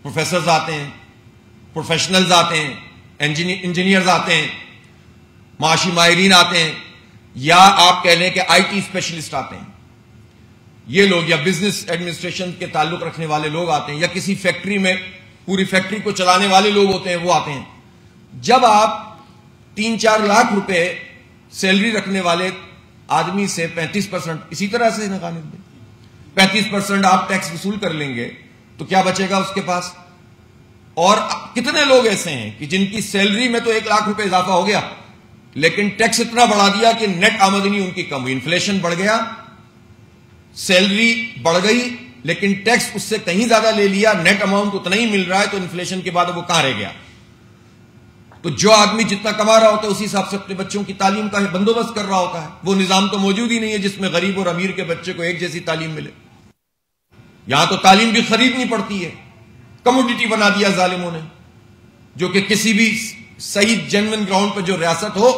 Professors آتے ہیں، professionals آتے ہیں، انجینئرز آتے ہیں، معاشی ماہرین آتے ہیں، یا آپ کہہ لیں کہ آئی ٹی اسپیشلسٹ آتے ہیں، یہ لوگ، یا بزنس ایڈمنسٹریشن کے تعلق رکھنے والے لوگ آتے ہیں، یا کسی فیکٹری میں پوری فیکٹری کو چلانے والے لوگ ہوتے ہیں، وہ آتے ہیں. جب آپ 3-4 لاکھ روپے سیلری رکھنے والے آدمی سے 35%، اسی طرح سے 35% آپ ٹیکس وصول کر لیں گے تو کیا بچے گا اس کے پاس؟ اور کتنے لوگ ایسے ہیں کہ جن کی سیلری میں تو 1 لاکھ روپے اضافہ ہو گیا، لیکن ٹیکس اتنا بڑھا دیا کہ نیٹ آمدنی ان کی کم ہوئی، انفلیشن بڑھ گیا، سیلری بڑھ گئی لیکن ٹیکس اس سے کہیں زیادہ لے لیا، نیٹ اماؤنٹ اتنا ہی مل رہا ہے، تو انفلیشن کے بعد وہ کہاں رہ گیا؟ تو جو آدمی جتنا کما رہا ہوتا ہے اسی حساب سے اپنے بچوں کی تعلیم کا بندوبست کر رہا ہوتا ہے. وہ نظام تو موجود ہی نہیں ہے جس میں غریب اور امیر کے بچے کو ایک جیسی تعلیم ملے. یہاں تو تعلیم بھی خریدنی پڑتی ہے، کموڈیٹی بنا دیا ظالموں نے، جو کہ کسی بھی صحیح جینوئن گراؤنڈ پہ جو ریاست ہو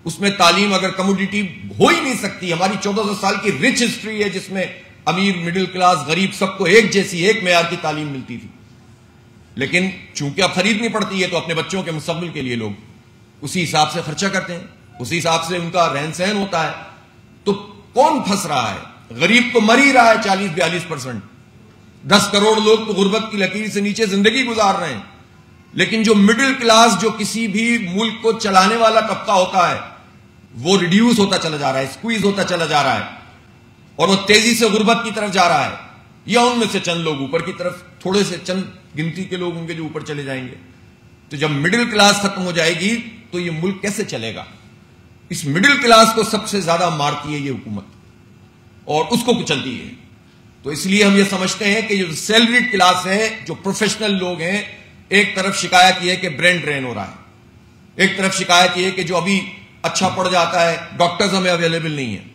اس میں تعلیم اگر کموڈیٹی ہو ہی نہیں سکتی. ہماری 1400 سال کی رچ ہسٹری ہے جس میں امیر، مڈل کلاس، غریب سب کو ایک جیسی، ایک معیار کی تعلیم ملتی تھی، لیکن چونکہ اب خریدنی پڑتی ہے تو اپنے بچوں کے مستقبل کے لیے لوگ اسی حساب سے خرچہ کرتے ہیں، اسی حساب سے ان کا رہن سہن ہوتا ہے. تو کون پھنس رہا ہے؟ غریب تو مر ہی رہا ہے 40-42%. 10 کروڑ لوگ تو غربت کی لکیر سے نیچے زندگی گزار رہے ہیں، لیکن جو مڈل کلاس، جو کسی بھی ملک کو چلانے والا طبقہ ہوتا ہے، وہ ریڈیوس ہوتا چلا جا رہا ہے، اسکویز ہوتا چلا جا رہا ہے، اور وہ تیزی سے غربت کی طرف جا رہا ہے. یا ان میں سے چند لوگ اوپر کی طرف، تھوڑے سے چند گنتی کے لوگ ہوں گے جو اوپر چلے جائیں گے. تو جب مڈل کلاس ختم ہو جائے گی تو یہ ملک کیسے چلے گا؟ اس مڈل کلاس کو سب سے زیادہ مارتی ہے یہ حکومت اور اس کو کچلتی ہے. تو اس لیے ہم یہ سمجھتے ہیں کہ جو سیلریڈ کلاس ہے، جو پروفیشنل لوگ ہیں، ایک طرف شکایت یہ ہے کہ برین ڈرین ہو رہا ہے، ایک طرف شکایت یہ ہے کہ جو ابھی اچھا پڑ جاتا ہے، ڈاکٹرز ہمیں اویلیبل نہیں ہیں،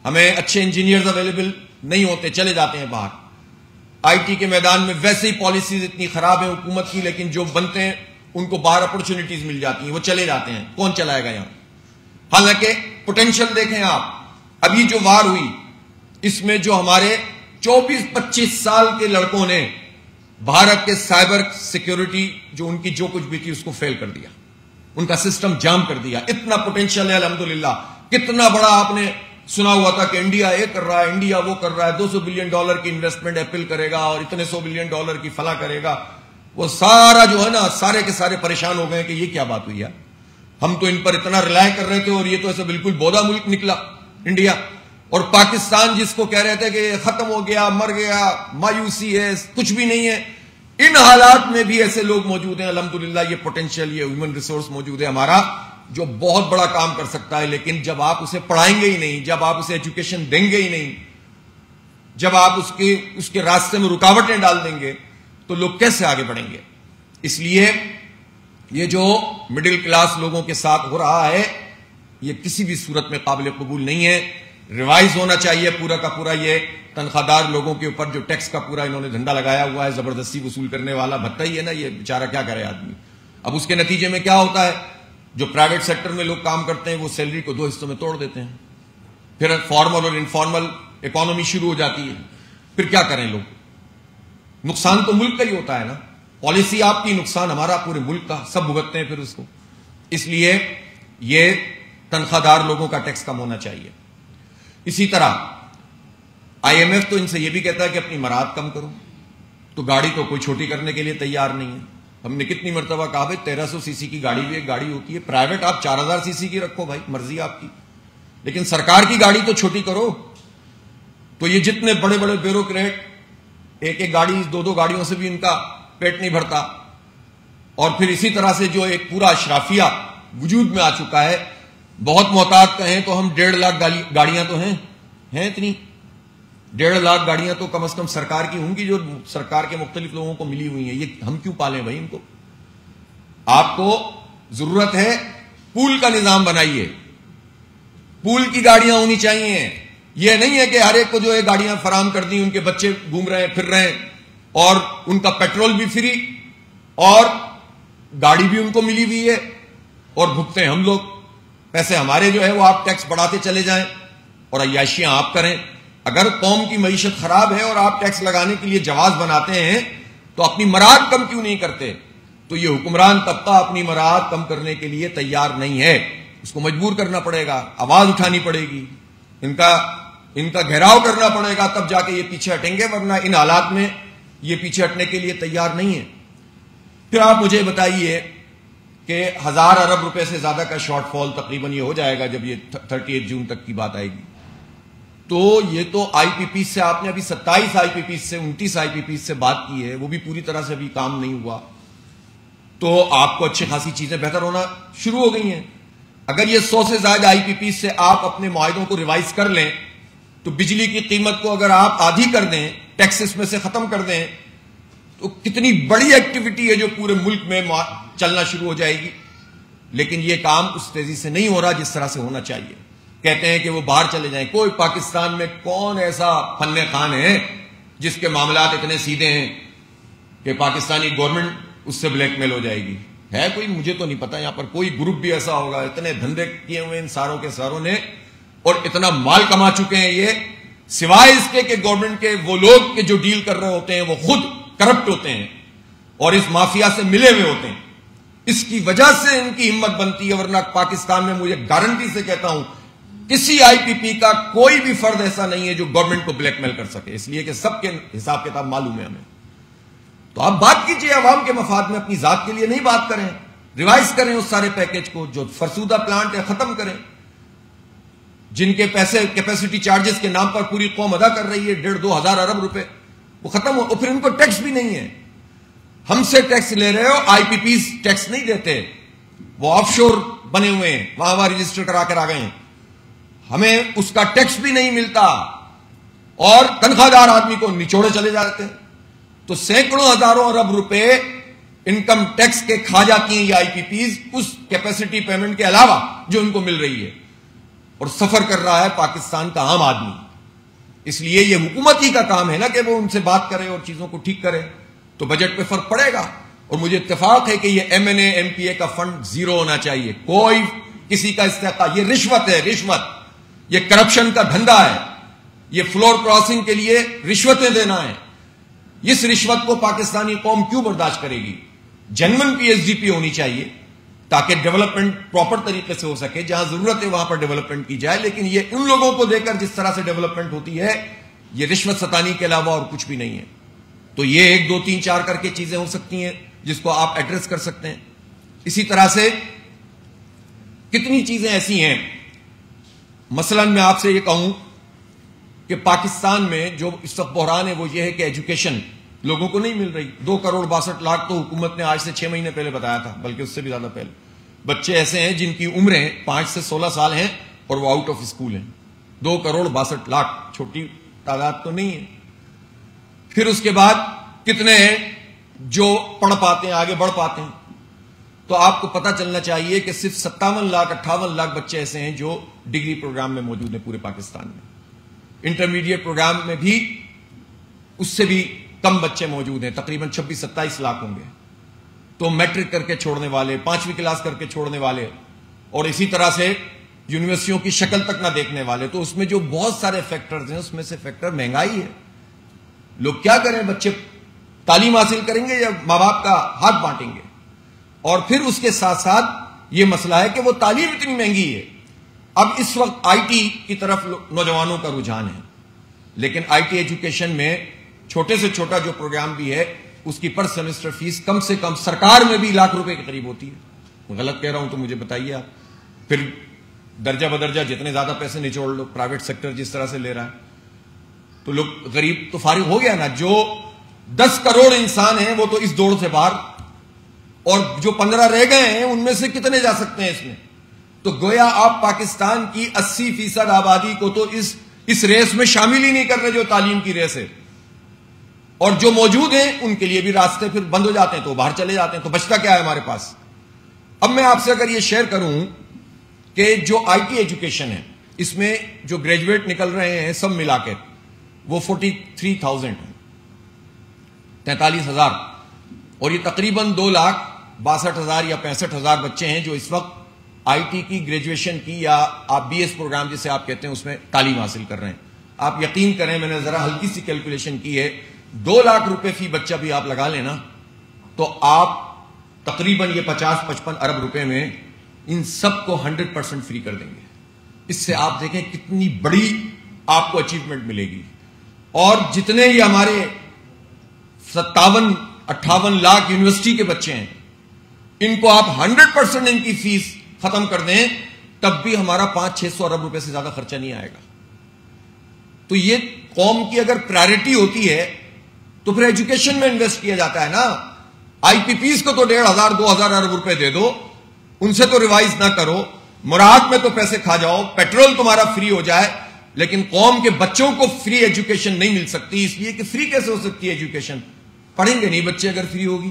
ہمیں اچھے انجینئرز اویلیبل نہیں ہوتے، چلے جاتے ہیں باہر. آئی ٹی کے میدان میں ویسے ہی پالیسیز اتنی خراب ہیں حکومت کی، لیکن جو بنتے ہیں ان کو باہر اپرچونٹیز مل جاتی ہیں، وہ چلے جاتے ہیں. کون چلائے گا یہاں؟ حالانکہ پوٹینشیل دیکھیں آپ، ابھی جو وار ہوئی اس میں جو ہمارے 24-25 سال کے لڑکوں نے بھارت کے سائبر سیکیورٹی جو ان کی جو کچھ بھی تھی اس کو فیل کر دیا، ان کا سسٹم جام کر دیا. اتنا پوٹینشیل ہے الحمدللہ. کتنا بڑا آپ نے سنا ہوا تھا کہ انڈیا یہ کر رہا ہے، انڈیا وہ کر رہا ہے، $200 بلین کی انویسٹمنٹ ایپل کرے گا اور اتنے $100 بلین کی فلاں کرے گا. وہ سارا جو ہے نا، سارے کے سارے پریشان ہو گئے کہ یہ کیا بات ہوئی ہے. ہم تو ان پر اتنا ریلائے کر رہے تھے اور یہ تو ایسا بالکل بودا ملک نکلا انڈیا. اور پاکستان جس کو کہہ رہے تھے کہ ختم ہو گیا، مر گیا، مایوسی ہے، کچھ بھی نہیں ہے. ان حالات میں بھی ایسے لوگ موجود ہیں الحمدللہ. یہ پوٹینشیل، یہ ہیومن ریسورس موجود ہے ہمارا جو بہت بڑا کام کر سکتا ہے. لیکن جب آپ اسے پڑھائیں گے ہی نہیں، جب آپ اسے ایجوکیشن دیں گے ہی نہیں، جب آپ اس کے راستے میں رکاوٹیں ڈال دیں گے تو لوگ کیسے آگے بڑھیں گے؟ اس لیے یہ جو مڈل کلاس لوگوں کے ساتھ ہو رہا ہے یہ کسی بھی صورت میں قابل قبول نہیں ہے. ریوائز ہونا چاہیے پورا کا پورا. یہ تنخواہ دار لوگوں کے اوپر جو ٹیکس کا پورا انہوں نے جھنڈا لگایا ہوا ہے، زبردستی وصول کرنے والا بھتا ہی ہے نا. یہ بیچارہ کیا کرے آدمی. اب اس کے نتیجے میں کیا ہوتا ہے؟ جو پرائیویٹ سیکٹر میں لوگ کام کرتے ہیں وہ سیلری کو 2 حصوں میں توڑ دیتے ہیں. پھر فارمل اور انفارمل اکانومی شروع ہو جاتی ہے. پھر کیا کریں لوگ؟ نقصان تو ملک کا ہی ہوتا ہے نا. پالیسی آپ کی، نقصان ہمارا، پورے ملک کا، سب بھگتتے ہیں پھر اس کو. اس لیے یہ تنخواہ دار لوگوں کا ٹیکس کم ہونا چاہیے. اسی طرح IMF تو ان سے یہ بھی کہتا ہے کہ اپنی مراعات کم کرو. تو گاڑی تو کوئی چھوٹی کرنے کے لیے تیار نہیں ہے. ہم نے کتنی مرتبہ کہا بھائی 1300 cc کی گاڑی بھی ایک گاڑی ہوتی ہے. پرائیویٹ آپ 4000 cc کی رکھو بھائی، مرضی آپ کی، لیکن سرکار کی گاڑی تو چھوٹی کرو. تو یہ جتنے بڑے بڑے بیوروکریٹ، ایک ایک گاڑی، 2 گاڑیوں سے بھی ان کا پیٹ نہیں بھرتا. اور پھر اسی طرح سے جو ایک پورا اشرافیہ وجود میں آ چکا ہے. بہت محتاط کہیں تو ہم 1.5 لاکھ گاڑیاں تو ہیں اتنی 1.5 لاکھ گاڑیاں تو کم از کم سرکار کی ہوں گی جو سرکار کے مختلف لوگوں کو ملی ہوئی ہیں. یہ ہم کیوں پالیں بھائی ان کو؟ آپ کو ضرورت ہے پول کا نظام بنائیے، پول کی گاڑیاں ہونی چاہیے. یہ نہیں ہے کہ ہر ایک کو جو ہے گاڑیاں فراہم کر دی، ان کے بچے گھوم رہے ہیں، پھر رہے ہیں، اور ان کا پیٹرول بھی فری اور گاڑی بھی ان کو ملی ہوئی ہے اور بھگتے ہیں ہم لوگ. پیسے ہمارے جو ہے وہ آپ ٹیکس بڑھاتے چلے جائیں اور عیاشیاں آپ کریں. اگر قوم کی معیشت خراب ہے اور آپ ٹیکس لگانے کے لیے جواز بناتے ہیں تو اپنی مراعات کم کیوں نہیں کرتے؟ تو یہ حکمران طبقہ اپنی مراعات کم کرنے کے لیے تیار نہیں ہے، اس کو مجبور کرنا پڑے گا، آواز اٹھانی پڑے گی، ان کا گھیراؤ کرنا پڑے گا، تب جا کے یہ پیچھے ہٹیں گے، ورنہ ان حالات میں یہ پیچھے ہٹنے کے لیے تیار نہیں ہے۔ پھر آپ مجھے بتائیے کہ 1000 ارب روپے سے زیادہ کا شارٹ فال تقریباً یہ ہو جائے گا جب یہ 38 جون تک کی بات آئے گی، تو یہ تو آئی پی پی سے آپ نے ابھی 27 آئی پی پی سے 29 آئی پی پی سے بات کی ہے، وہ بھی پوری طرح سے ابھی کام نہیں ہوا، تو آپ کو اچھی خاصی چیزیں بہتر ہونا شروع ہو گئی ہیں۔ اگر یہ 100 سے زائد آئی پی پی سے آپ اپنے معاہدوں کو ریوائز کر لیں تو بجلی کی قیمت کو اگر آپ آدھی کر دیں، ٹیکسز میں سے ختم کر دیں، تو کتنی بڑی ایکٹیویٹی ہے جو پورے ملک میں چلنا شروع ہو جائے گی۔ لیکن یہ کام اس تیزی سے نہیں ہو رہا جس طرح سے ہونا چاہیے۔ کہتے ہیں کہ وہ باہر چلے جائیں، کوئی پاکستان میں کون ایسا فن خان ہے جس کے معاملات اتنے سیدھے ہیں کہ پاکستانی گورنمنٹ اس سے بلیک میل ہو جائے گی؟ ہے کوئی؟ مجھے تو نہیں پتا یہاں پر کوئی گروپ بھی ایسا ہوگا۔ اتنے دھندے کیے ہوئے ان ساروں کے ساروں نے اور اتنا مال کما چکے ہیں یہ، سوائے اس کے کہ گورنمنٹ کے وہ لوگ کے جو ڈیل کر رہے ہوتے ہیں وہ خود کرپٹ ہوتے ہیں اور اس مافیا سے ملے ہوئے ہوتے ہیں، اس کی وجہ سے ان کی ہمت بنتی ہے۔ ورنہ پاکستان میں مجھے گارنٹی سے کہتا ہوں کسی آئی پی پی کا کوئی بھی فرد ایسا نہیں ہے جو گورنمنٹ کو بلیک میل کر سکے، اس لیے کہ سب کے حساب کتاب معلوم ہے ہمیں۔ تو آپ بات کیجئے عوام کے مفاد میں، اپنی ذات کے لیے نہیں بات کریں، ریوائز کریں اس سارے پیکج کو، جو فرسودہ پلانٹ ہے ختم کریں، جن کے پیسے کیپیسٹی چارجز کے نام پر پوری قوم ادا کر رہی ہے 1.5-2 ہزار ارب روپے، وہ ختم ہو۔ پھر ان کو ٹیکس بھی نہیں ہے، ہم سے ٹیکس لے رہے ہو، آئی پی پیز ٹیکس نہیں دیتے، وہ آف شور بنے ہوئے ہیں، وہاں رجسٹر کرا کر آ گئے ہیں، ہمیں اس کا ٹیکس بھی نہیں ملتا اور تنخواہ دار آدمی کو نچوڑے چلے جاتے ہیں۔ تو سینکڑوں ہزاروں ارب روپے انکم ٹیکس کے کھا جاتی ہیں یہ آئی پی پیز، اس کیپیسٹی پیمنٹ کے علاوہ جو ان کو مل رہی ہے، اور سفر کر رہا ہے پاکستان کا عام آدمی۔ اس لیے یہ حکومت ہی کا کام ہے نا کہ وہ ان سے بات کرے اور چیزوں کو ٹھیک کرے، تو بجٹ پہ فرق پڑے گا۔ اور مجھے اتفاق ہے کہ یہ M N A M P A کا فنڈ زیرو ہونا چاہیے، کوئی کسی کا استحقاق، یہ رشوت ہے، رشوت، یہ کرپشن کا دھندا ہے، یہ فلور کراسنگ کے لیے رشوتیں دینا ہے۔ اس رشوت کو پاکستانی قوم کیوں برداشت کرے گی؟ جنون پی ایس ڈی پی ہونی چاہیے تاکہ ڈیولپمنٹ پراپر طریقے سے ہو سکے، جہاں ضرورت ہے وہاں پر ڈیولپمنٹ کی جائے، لیکن یہ ان لوگوں کو دے کر جس طرح سے ڈیولپمنٹ ہوتی ہے یہ رشوت ستانی کے علاوہ اور کچھ بھی نہیں ہے۔ تو یہ 1 2 3 4 کر کے چیزیں ہو سکتی ہیں جس کو آپ ایڈریس کر سکتے ہیں۔ اسی طرح سے کتنی چیزیں ایسی ہیں، مثلا میں آپ سے یہ کہوں کہ پاکستان میں جو اس وقت بحران ہے وہ یہ ہے کہ ایجوکیشن لوگوں کو نہیں مل رہی۔ 2.62 کروڑ تو حکومت نے آج سے 6 مہینے پہلے بتایا تھا، بلکہ اس سے بھی زیادہ پہلے۔ بچے ایسے ہیں جن کی عمریں 5 سے 16 سال ہیں اور وہ آؤٹ آف اسکول ہیں۔ 2.62 کروڑ چھوٹی تعداد تو نہیں ہے۔ پھر اس کے بعد کتنے ہیں جو پڑھ پاتے ہیں، آگے بڑھ پاتے ہیں؟ تو آپ کو پتہ چلنا چاہیے کہ صرف 57 لاکھ 58 لاکھ بچے ایسے ہیں جو ڈگری پروگرام میں موجود ہیں پورے پاکستان میں۔ انٹرمیڈیٹ پروگرام میں بھی اس سے بھی کم بچے موجود ہیں، تقریباً 26-27 لاکھ ہوں گے۔ تو میٹرک کر کے چھوڑنے والے، 5ویں کلاس کر کے چھوڑنے والے، اور اسی طرح سے یونیورسٹیوں کی شکل تک نہ دیکھنے والے۔ تو اس میں جو بہت سارے فیکٹرز ہیں، اس میں سے فیکٹر مہنگائی ہے۔ لوگ کیا کریں؟ بچے تعلیم حاصل کریں گے یا ماں باپ کا ہاتھ بانٹیں گے؟ اور پھر اس کے ساتھ ساتھ یہ مسئلہ ہے کہ وہ تعلیم اتنی مہنگی ہے۔ اب اس وقت آئی ٹی کی طرف نوجوانوں کا رجحان ہے، لیکن آئی ٹی ایجوکیشن میں چھوٹے سے چھوٹا جو پروگرام بھی ہے اس کی پر سیمسٹر فیس کم سے کم سرکار میں بھی لاکھ روپے کے قریب ہوتی ہے۔ غلط کہہ رہا ہوں تو مجھے بتائیے آپ۔ پھر درجہ بدرجہ جتنے زیادہ پیسے نچوڑ لو، پرائیویٹ سیکٹر جس طرح سے لے رہا ہے، تو لوگ غریب تو فارغ ہو گیا نا۔ جو 10 کروڑ انسان ہیں وہ تو اس دوڑ سے باہر، اور جو 15 رہ گئے ہیں ان میں سے کتنے جا سکتے ہیں اس میں؟ تو گویا آپ پاکستان کی 80% آبادی کو تو اس ریس میں شامل ہی نہیں کر رہے جو تعلیم کی ریس ہے، اور جو موجود ہیں ان کے لیے بھی راستے پھر بند ہو جاتے ہیں تو باہر چلے جاتے ہیں۔ تو بچتا کیا ہے ہمارے پاس؟ اب میں آپ سے اگر یہ شیئر کروں کہ جو آئی ٹی ایجوکیشن ہے اس میں جو گریجویٹ نکل رہے ہیں سب ملا کے وہ 43,000 ہیں، 43,000، اور یہ تقریباً 2,62,000 یا 65,000 بچے ہیں جو اس وقت آئی ٹی کی گریجویشن کی یا آپ بی ایس پروگرام جسے آپ کہتے ہیں اس میں تعلیم حاصل کر رہے ہیں۔ آپ یقین کریں، میں نے ذرا ہلکی سی کیلکولیشن کی ہے 2 لاکھ روپے فی بچہ بھی آپ لگا لینا تو آپ تقریباً یہ 50-55 ارب روپے میں ان سب کو 100% فری کر دیں گے. اس سے آپ دیکھیں کتنی بڑی آپ کو اچیومنٹ ملے گی. اور جتنے یہ ہمارے 57-58 لاکھ یونیورسٹی کے بچے ہیں, ان کو آپ 100% ان کی فیس ختم کر دیں تب بھی ہمارا 500-600 ارب روپے سے زیادہ خرچہ نہیں آئے گا. تو یہ قوم کی اگر پرائرٹی ہوتی ہے تو پھر ایجوکیشن میں انویسٹ کیا جاتا ہے نا. آئی پی پیز کو تو 1,500-2,000 ارب روپے دے دو, ان سے تو ریوائز نہ کرو, مراحت میں تو پیسے کھا جاؤ, پیٹرول تمہارا فری ہو جائے, لیکن قوم کے بچوں کو فری ایجوکیشن نہیں مل سکتی. اس لیے کہ فری کیسے ہو سکتی ہے ایجوکیشن؟ پڑھیں گے نہیں بچے اگر فری ہوگی.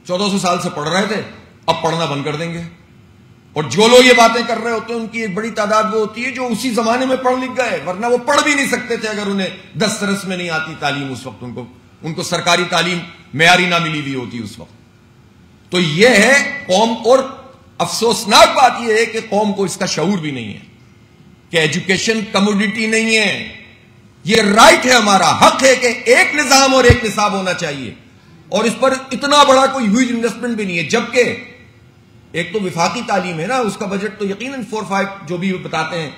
1400 سال سے پڑھ رہے تھے, اب پڑھنا بند کر دیں گے. اور جو لوگ یہ باتیں کر رہے ہوتے ہیں ان کی ایک بڑی تعداد وہ ہوتی ہے جو اسی زمانے میں پڑھ لکھ گئے, ورنہ وہ پڑھ بھی نہیں سکتے تھے اگر انہیں 10 سرس میں نہیں آتی تعلیم. اس وقت ان کو سرکاری تعلیم معیاری نہ ملی ہوئی ہوتی اس وقت. تو یہ ہے قوم, اور افسوسناک بات یہ ہے کہ قوم کو اس کا شعور بھی نہیں ہے کہ ایجوکیشن کموڈیٹی نہیں ہے, یہ رائٹ ہے, ہمارا حق ہے کہ ایک نظام اور ایک نصاب ہونا چاہیے. اور اس پر اتنا بڑا کوئی ہیوج انویسٹمنٹ بھی نہیں ہے. جبکہ ایک تو وفاقی تعلیم ہے نا, اس کا بجٹ تو یقیناً 4-5 جو بھی بتاتے ہیں,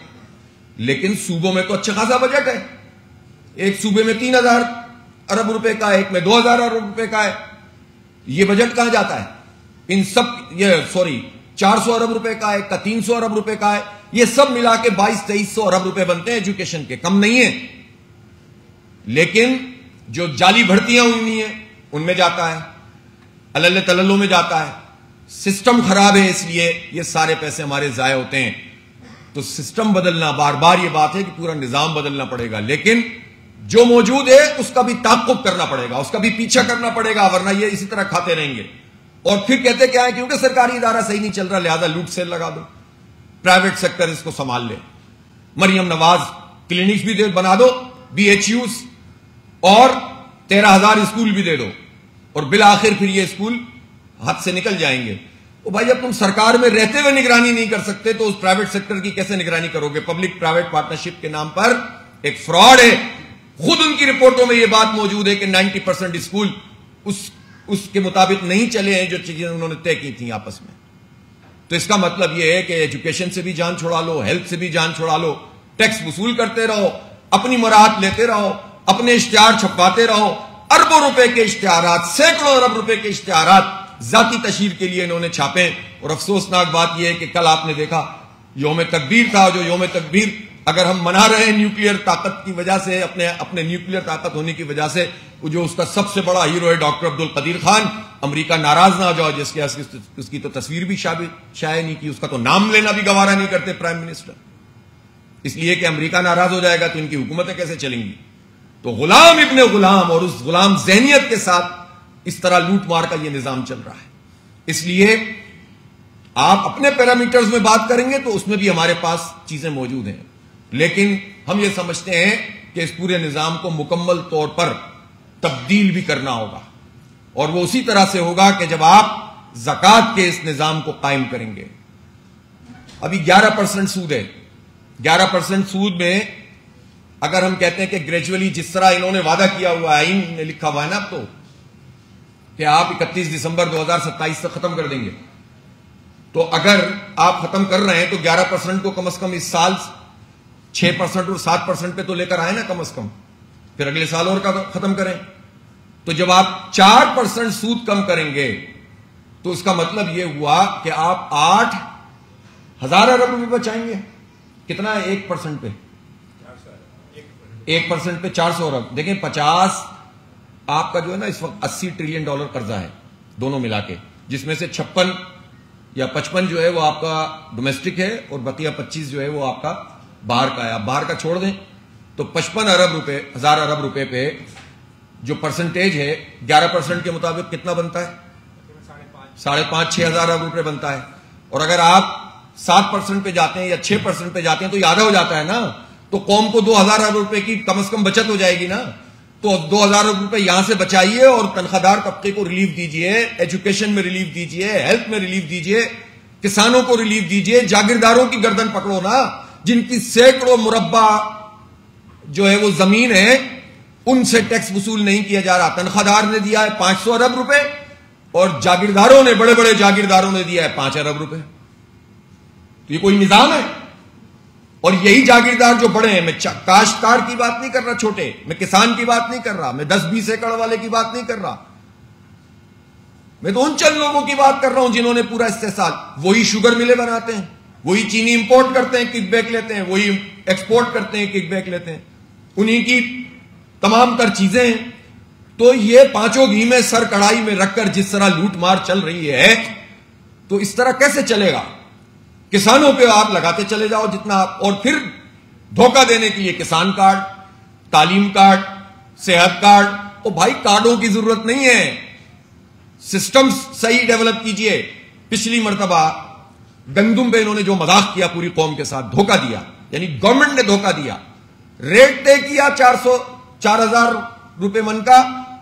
لیکن صوبوں میں تو اچھا خاصا بجٹ ہے. ایک صوبے میں 3,000 ارب روپے کا ہے, ایک میں 2,000 ارب روپے کا ہے. یہ بجٹ کہاں جاتا ہے؟ ان سب, یہ 400 ارب روپے کا ہے, ایک کا 300 ارب روپے کا ہے. یہ سب ملا کے 2200-2300 ارب روپے بنتے ہیں ایجوکیشن کے, کم نہیں ہے. لیکن جو جعلی بھرتیاں ہوئی ہیں ان میں جاتا ہے, اللہ تللوں میں جاتا ہے. سسٹم خراب ہے, اس لیے یہ سارے پیسے ہمارے ضائع ہوتے ہیں. تو سسٹم بدلنا, بار بار یہ بات ہے کہ پورا نظام بدلنا پڑے گا, لیکن جو موجود ہے اس کا بھی تعاقب کرنا پڑے گا, اس کا بھی پیچھا کرنا پڑے گا, ورنہ یہ اسی طرح کھاتے رہیں گے. اور پھر کہتے کیا ہے, کیونکہ سرکاری ادارہ صحیح نہیں چل رہا لہذا لوٹ سیل لگا دو, پرائیویٹ سیکٹر اس کو سنبھال لے, مریم نواز کلینکس بھی بنا دو, BHUs, اور 13,000 اسکول بھی دے دو, اور بالآخر پھر یہ اسکول ہاتھ سے نکل جائیں گے. تو بھائی اب تم سرکار میں رہتے ہوئے نگرانی نہیں کر سکتے تو اس پرائیویٹ سیکٹر کی کیسے نگرانی کرو گے؟ پبلک پرائیویٹ پارٹنرشپ کے نام پر ایک فراڈ ہے. خود ان کی رپورٹوں میں یہ بات موجود ہے کہ 90% اسکول اس کے مطابق نہیں چلے ہیں جو چیزیں انہوں نے طے کی تھیں آپس میں. تو اس کا مطلب یہ ہے کہ ایجوکیشن سے بھی جان چھڑا لو, ہیلتھ سے بھی جان چھڑا لو, ٹیکس وصول کرتے رہو, اپنی مراحت لیتے رہو, اپنے اشتہار چھپواتے رہو. اربوں روپے کے اشتہارات, سینکڑوں ارب روپے کے اشتہارات ذاتی تشہیر کے لیے انہوں نے چھاپے. اور افسوسناک بات یہ ہے کہ کل آپ نے دیکھا یوم تکبیر تھا, جو یوم تکبیر اگر ہم منا رہے ہیں نیوکلیئر طاقت کی وجہ سے, اپنے نیوکلیئر طاقت ہونے کی وجہ سے, جو اس کا سب سے بڑا ہیرو ہے ڈاکٹر عبدالقدیر خان, امریکہ ناراض نہ ہو جاؤ, جس کے اس کی تو تصویر بھی شائع نہیں کی, اس کا تو نام لینا بھی گوارا نہیں کرتے پرائم منسٹر, اس لیے کہ امریکہ ناراض ہو جائے گا تو ان کی حکومتیں کیسے چلیں گی. تو غلام ابن غلام اور اس غلام ذہنیت کے ساتھ اس طرح لوٹ مار کا یہ نظام چل رہا ہے. اس لیے آپ اپنے پیرامیٹرز میں بات کریں گے تو اس میں بھی ہمارے پاس چیزیں موجود ہیں, لیکن ہم یہ سمجھتے ہیں کہ اس پورے نظام کو مکمل طور پر تبدیل بھی کرنا ہوگا, اور وہ اسی طرح سے ہوگا کہ جب آپ زکوٰۃ کے اس نظام کو قائم کریں گے. ابھی 11% سود ہے. 11% سود میں اگر ہم کہتے ہیں کہ گریجولی جس طرح انہوں نے وعدہ کیا ہوا ہے, آئین نے لکھا ہوا ہے نا اب تو, کہ آپ 31 دسمبر 2027 تک ختم کر دیں گے, تو اگر آپ ختم کر رہے ہیں تو 11% کو کم از کم اس سال 6% اور 7% پہ تو لے کر آئے نا کم از کم, پھر اگلے سال اور کا ختم کریں. تو جب آپ 4% سود کم کریں گے تو اس کا مطلب یہ ہوا کہ آپ 8,000 ارب روپے بچائیں گے. کتنا ہے 1% پہ؟ 1% پہ 400 ارب. دیکھیں 50 آپ کا جو ہے نا اس وقت $80 ٹریلین قرضہ ہے دونوں ملا کے, جس میں سے 56 یا 55 جو ہے وہ آپ کا ڈومیسٹک ہے اور بقیہ 25 جو ہے وہ آپ کا باہر کا ہے. آپ باہر کا چھوڑ دیں تو 55 ارب روپے, 1000 ارب روپے پہ جو پرسنٹیج ہے 11% کے مطابق کتنا بنتا ہے؟ 5,500-6,000 ارب روپے بنتا ہے. اور اگر آپ 7% پہ جاتے ہیں یا 6% پہ جاتے ہیں تو یہ آدھا ہو جاتا ہے نا. تو قوم کو 2,000 ارب روپے کی کم از کم بچت ہو جائے گی نا. تو 2,000 روپے یہاں سے بچائیے اور تنخواہ دار طبقے کو ریلیف دیجیے, ایجوکیشن میں ریلیف دیجیے, ہیلتھ میں ریلیف دیجیے, کسانوں کو ریلیف دیجیے, جاگیرداروں کی گردن پکڑو نا, جن کی سینکڑوں مربع جو ہے وہ زمین ہے ان سے ٹیکس وصول نہیں کیا جا رہا. تنخواہ دار نے دیا ہے 500 ارب روپے اور جاگیرداروں نے, بڑے بڑے جاگیرداروں نے دیا ہے 5 ارب روپے. تو یہ کوئی نظام ہے؟ اور یہی جاگیردار جو بڑے ہیں, میں کاشتکار کی بات نہیں کر رہا چھوٹے, میں کسان کی بات نہیں کر رہا, میں 10-20 ایکڑ والے کی بات نہیں کر رہا, میں تو ان چند لوگوں کی بات کر رہا ہوں جنہوں نے پورا استحصال. وہی شوگر ملیں بناتے ہیں, وہی چینی امپورٹ کرتے ہیں, کک بیک لیتے ہیں, وہی ایکسپورٹ کرتے ہیں, کک بیک لیتے ہیں, انہی کی تمام تر چیزیں ہیں. تو یہ پانچوں گھی میں سر کڑھائی میں رکھ کر جس طرح لوٹ مار چل رہی ہے, تو اس طرح کیسے چلے گا؟ کسانوں پہ آپ لگاتے چلے جاؤ جتنا آپ, اور پھر دھوکہ دینے کے لیے کسان کارڈ, تعلیم کارڈ, صحت کارڈ. او بھائی کارڈوں کی ضرورت نہیں ہے, سسٹم صحیح ڈیولپ کیجئے. پچھلی مرتبہ گندم پہ انہوں نے جو مذاق کیا پوری قوم کے ساتھ, دھوکہ دیا, یعنی گورنمنٹ نے دھوکہ دیا, ریٹ طے کیا 4,000 روپے من کا,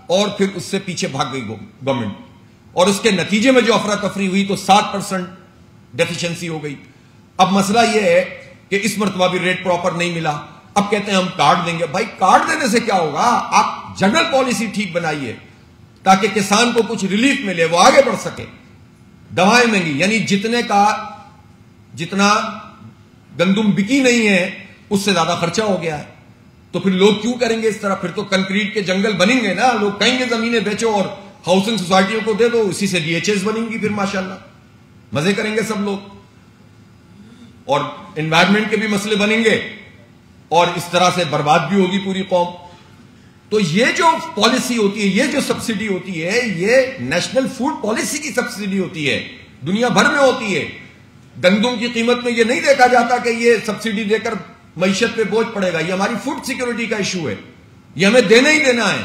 اور پھر اس سے پیچھے بھاگ گئی گورنمنٹ, اور اس کے نتیجے میں جو افراتفری ہوئی تو 7% ڈیفیشنسی ہو گئی. اب مسئلہ یہ ہے کہ اس مرتبہ بھی ریٹ پراپر نہیں ملا. اب کہتے ہیں ہم کارڈ دیں گے. بھائی کارڈ دینے سے کیا ہوگا؟ آپ جنرل پالیسی ٹھیک بنائیے تاکہ کسان کو کچھ ریلیف ملے, وہ آگے بڑھ سکے. دوائیں مہنگی, یعنی جتنا گندم بکی نہیں ہے اس سے زیادہ خرچہ ہو گیا ہے. تو پھر لوگ کیوں کریں گے اس طرح؟ پھر تو کنکریٹ کے جنگل بنیں گے نا, لوگ کہیں گے زمینیں بیچو اور ہاؤسنگ سوسائٹیوں کو دے دو, اسی سے DHS بنیں گی, پھر ماشاءاللہ مزے کریں گے سب لوگ, اور انوائرمنٹ کے بھی مسئلے بنیں گے, اور اس طرح سے برباد بھی ہوگی پوری قوم. تو یہ جو پالیسی ہوتی ہے, یہ جو سبسڈی ہوتی ہے, یہ نیشنل فوڈ پالیسی کی سبسڈی ہوتی ہے, دنیا بھر میں ہوتی ہے. گندم کی قیمت میں یہ نہیں دیکھا جاتا کہ یہ سبسڈی دے کر معیشت پہ بوجھ پڑے گا. یہ ہماری فوڈ سیکیورٹی کا ایشو ہے, یہ ہمیں دینا ہی دینا ہے.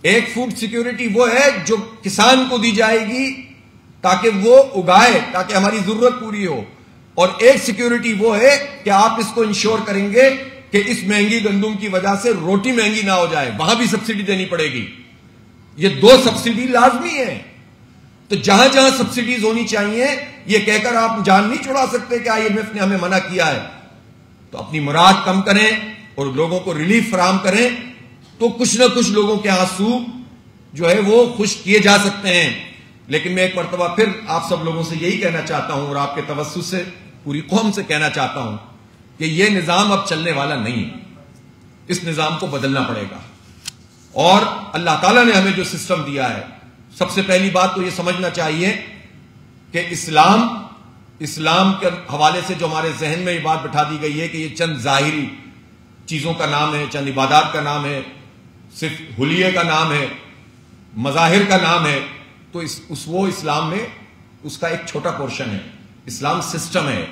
ایک فوڈ سیکیورٹی وہ ہے جو کسان کو دی جائے گی تاکہ وہ اگائے, تاکہ ہماری ضرورت پوری ہو, اور ایک سیکیورٹی وہ ہے کہ آپ اس کو انشور کریں گے کہ اس مہنگی گندم کی وجہ سے روٹی مہنگی نہ ہو جائے, وہاں بھی سبسڈی دینی پڑے گی. یہ 2 سبسڈی لازمی ہے. تو جہاں جہاں سبسڈیز ہونی چاہیے, یہ کہہ کر آپ جان نہیں چھڑا سکتے کہ IMF نے ہمیں منع کیا ہے. تو اپنی مراد کم کریں اور لوگوں کو ریلیف فراہم کریں, تو کچھ نہ کچھ لوگوں کے آنسو جو ہے وہ خوش کیے جا سکتے ہیں. لیکن میں ایک مرتبہ پھر آپ سب لوگوں سے یہی کہنا چاہتا ہوں, اور آپ کے توسط سے پوری قوم سے کہنا چاہتا ہوں کہ یہ نظام اب چلنے والا نہیں ہے. اس نظام کو بدلنا پڑے گا. اور اللہ تعالیٰ نے ہمیں جو سسٹم دیا ہے, سب سے پہلی بات تو یہ سمجھنا چاہیے کہ اسلام کے حوالے سے جو ہمارے ذہن میں یہ بات بٹھا دی گئی ہے کہ یہ چند ظاہری چیزوں کا نام ہے, چند عبادات کا نام ہے, صرف حلیے کا نام ہے, مظاہر کا نام ہے, تو وہ اسلام میں اس کا ایک چھوٹا پورشن ہے. اسلام سسٹم ہے,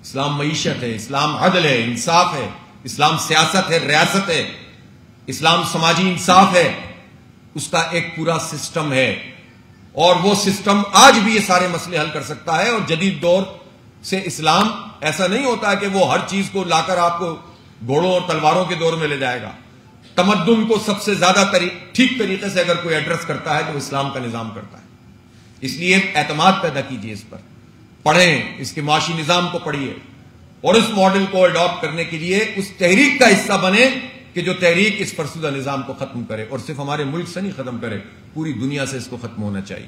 اسلام معیشت ہے, اسلام عدل ہے, انصاف ہے, اسلام سیاست ہے, ریاست ہے, اسلام سماجی انصاف ہے, اس کا ایک پورا سسٹم ہے. اور وہ سسٹم آج بھی یہ سارے مسئلے حل کر سکتا ہے. اور جدید دور سے اسلام ایسا نہیں ہوتا کہ وہ ہر چیز کو لا کر آپ کو گھوڑوں اور تلواروں کے دور میں لے جائے گا. تمدن کو سب سے زیادہ ٹھیک طریقے سے اگر کوئی ایڈریس کرتا ہے تو اسلام کا نظام کرتا ہے. اس لیے اعتماد پیدا کیجئے اس پر, پڑھیں, اس کے معاشی نظام کو پڑھیے, اور اس ماڈل کو اڈاپٹ کرنے کے لیے اس تحریک کا حصہ بنے کہ جو تحریک اس فرسودہ نظام کو ختم کرے, اور صرف ہمارے ملک سے نہیں ختم کرے, پوری دنیا سے اس کو ختم ہونا چاہیے.